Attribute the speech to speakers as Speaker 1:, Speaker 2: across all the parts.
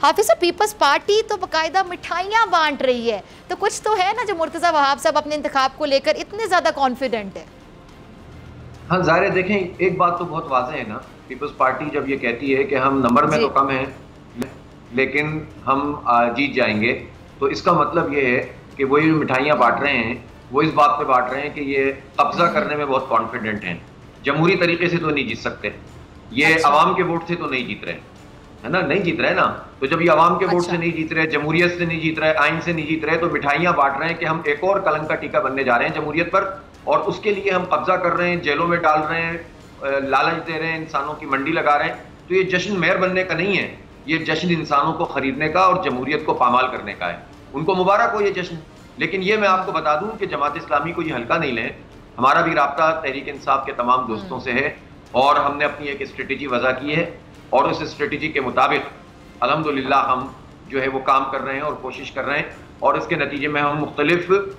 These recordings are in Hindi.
Speaker 1: हाफिज साहब, पीपल्स पार्टी तो बाकायदा मिठाइयाँ बांट रही है, तो कुछ तो है ना जो मुर्तज़ा वहाब साहब अपने इंतखाब को लेकर इतने ज़्यादा कॉन्फिडेंट है।
Speaker 2: हाँ ज़ाहिर है, देखें एक बात तो बहुत वाज़ेह है ना, पीपल्स पार्टी जब ये कहती है कि हम नंबर में तो कम हैं लेकिन हम जीत जाएंगे, तो इसका मतलब ये है कि वो ये मिठाइयाँ बांट रहे हैं, वो इस बात पे बांट रहे हैं कि ये कब्जा करने में बहुत कॉन्फिडेंट हैं। जमहूरी तरीके से तो नहीं जीत सकते, ये अवाम के वोट से तो नहीं जीत रहे, है ना, नहीं जीत रहे ना। तो जब ये अवाम के वोट से नहीं जीत रहे, जमहूरियत से नहीं जीत रहे, आइन से नहीं जीत रहे, तो मिठाइयाँ बांट रहे हैं कि हम एक और कलंक का टीका बनने जा रहे हैं जमहूरियत पर, और उसके लिए हम कब्जा कर रहे हैं, जेलों में डाल रहे हैं, लालच दे रहे हैं, इंसानों की मंडी लगा रहे हैं। तो ये जश्न मेयर बनने का नहीं है, ये जश्न इंसानों को खरीदने का और जमहूरियत को पामाल करने का है। उनको मुबारक हो ये जश्न। लेकिन ये मैं आपको बता दूं कि जमात इस्लामी को ये हल्का नहीं लें। हमारा भी राब्ता तहरीक इंसाफ के तमाम दोस्तों से है और हमने अपनी एक स्ट्रेटेजी वज़ा की है और उस स्ट्रेटेजी के मुताबिक अल्हम्दुलिल्लाह हम जो है वो काम कर रहे हैं और कोशिश कर रहे हैं, और इसके नतीजे में हम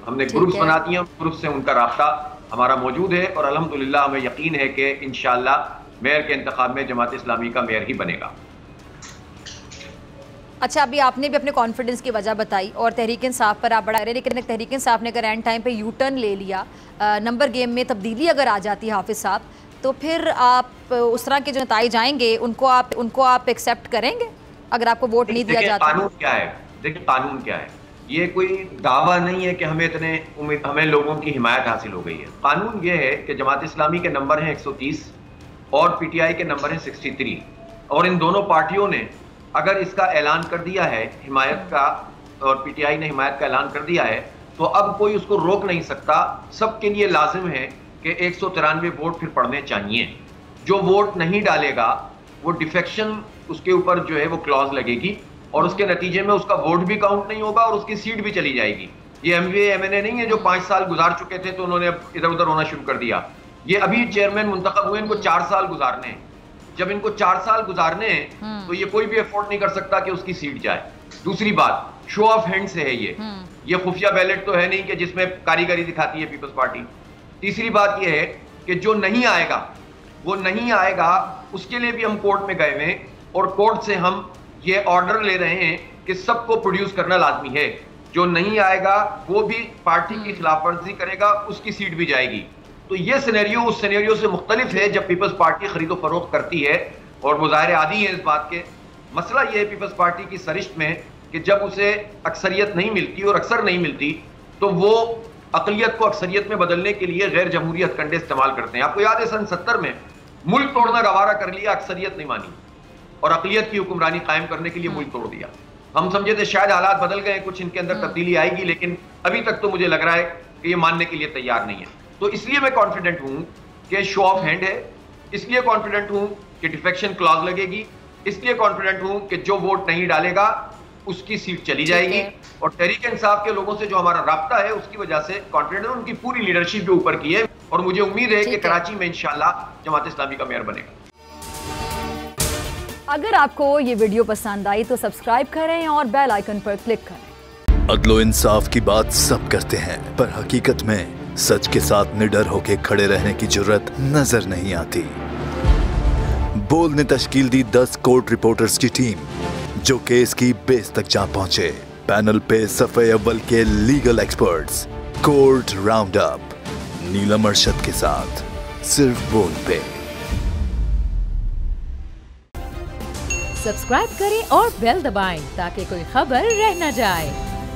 Speaker 2: हमने ग्रुप्स बना दिए हैं, ग्रुप से उनका राब्ता हमारा मौजूद है और अल्हम्दुलिल्लाह हमें यकीन है कि इंशाअल्लाह मेयर के इंतखाब में जमात इस्लामी का मेयर ही बनेगा।
Speaker 1: अच्छा, अभी आपने भी अपने कॉन्फिडेंस की वजह बताई और तहरीक इंसाफ पर आप बढ़ा रहे, लेकिन तहरीक इंसाफ ने अगर एंड टाइम पे यू टर्न ले लिया, नंबर गेम में तब्दीली अगर आ जाती है हाफिज साहब, तो फिर आप उस तरह के जो नताइज आएंगे उनको आप एक्सेप्ट करेंगे अगर आपको वोट नहीं दिया जाता?
Speaker 2: कानून क्या है, देखिए कानून क्या है, ये कोई दावा नहीं है कि हमें लोगों की हिमायत हासिल हो गई है। कानून ये है कि जमात इस्लामी के नंबर हैं 130 और पीटीआई के नंबर हैं 63, और इन दोनों पार्टियों ने अगर इसका ऐलान कर दिया है हिमायत का, और पीटीआई ने हिमायत का ऐलान कर दिया है, तो अब कोई उसको रोक नहीं सकता। सबके लिए लाजिम है कि 193 वोट फिर पड़ने चाहिए। जो वोट नहीं डालेगा वो डिफेक्शन, उसके ऊपर जो है वो क्लॉज लगेगी और उसके नतीजे में उसका वोट भी काउंट नहीं होगा और उसकी सीट भी चली जाएगी। ये एमएनए नहीं है जो 5 साल गुजार चुके थे तो उन्होंने इधर उधर होना शुरू कर दिया। ये अभी चेयरमैन मुंतखब हुए, इनको 4 साल गुजारने हैं। जब इनको 4 साल गुजारने हैं तो ये कोई भी अफोर्ड नहीं कर सकता कि उसकी सीट जाए। दूसरी बात, शो ऑफ हैंड से है ये खुफिया बैलेट तो है नहीं कि जिसमें कारीगरी दिखाती है पीपल्स पार्टी। तीसरी बात ये है कि जो नहीं आएगा वो नहीं आएगा, उसके लिए भी हम कोर्ट में गए हैं और कोर्ट से हम ये ऑर्डर ले रहे हैं कि सबको प्रोड्यूस करना लाजमी है। जो नहीं आएगा वो भी पार्टी की खिलाफवर्जी करेगा, उसकी सीट भी जाएगी। तो ये सिनेरियो उस सिनेरियो से मुख्तलिफ है जब पीपल्स पार्टी खरीदो फरोख्त करती है, और वो ज़ाहिर आदी है इस बात के। मसला ये है पीपल्स पार्टी की सरिश्त में कि जब उसे अक्सरियत नहीं मिलती और अक्सर नहीं मिलती तो वो अकलियत को अक्सरियत में बदलने के लिए गैर जमहूरियत कंडे इस्तेमाल करते हैं। आपको याद है सन 70 में मुल्क तोड़ना गवारा कर लिया, अक्सरियत नहीं मानी और अकलियत की हुक्मरानी कायम करने के लिए मुल्क तोड़ दिया। हम समझे थे शायद हालात बदल गए, कुछ इनके अंदर तब्दीली आएगी, लेकिन अभी तक तो मुझे लग रहा है कि ये मानने के लिए तैयार नहीं है। तो इसलिए मैं कॉन्फिडेंट हूं कि शो ऑफ हैंड है, इसलिए कॉन्फिडेंट हूं कि डिफेक्शन क्लॉज लगेगी, इसलिए कॉन्फिडेंट हूं कि जो वोट नहीं डालेगा उसकी सीट चली जाएगी, और तहरीक इंसाफ के लोगों से जो हमारा राब्ता है उसकी वजह से कॉन्फिडेंट हूं। उनकी पूरी लीडरशिप के ऊपर की है और मुझे उम्मीद है कि कराची में इंशाल्लाह जमात इस्लामी का मेयर बनेगा।
Speaker 1: अगर आपको ये वीडियो पसंद आई तो सब्सक्राइब करें और बेल आइकन पर क्लिक करें।
Speaker 3: अदलो इंसाफ की बात सब करते हैं, पर हकीकत में सच के साथ निडर होके खड़े रहने की जुर्रत नजर नहीं आती। बोल ने तश्कील दी 10 कोर्ट रिपोर्टर्स की टीम, जो केस की बेस तक जा पहुंचे। पैनल पे सफ़े अव्वल के legal experts, court round up, Neelam Arshad के साथ सिर्फ बोल पे।
Speaker 4: सब्सक्राइब करें और बेल दबाएं ताकि कोई खबर रह न जाए।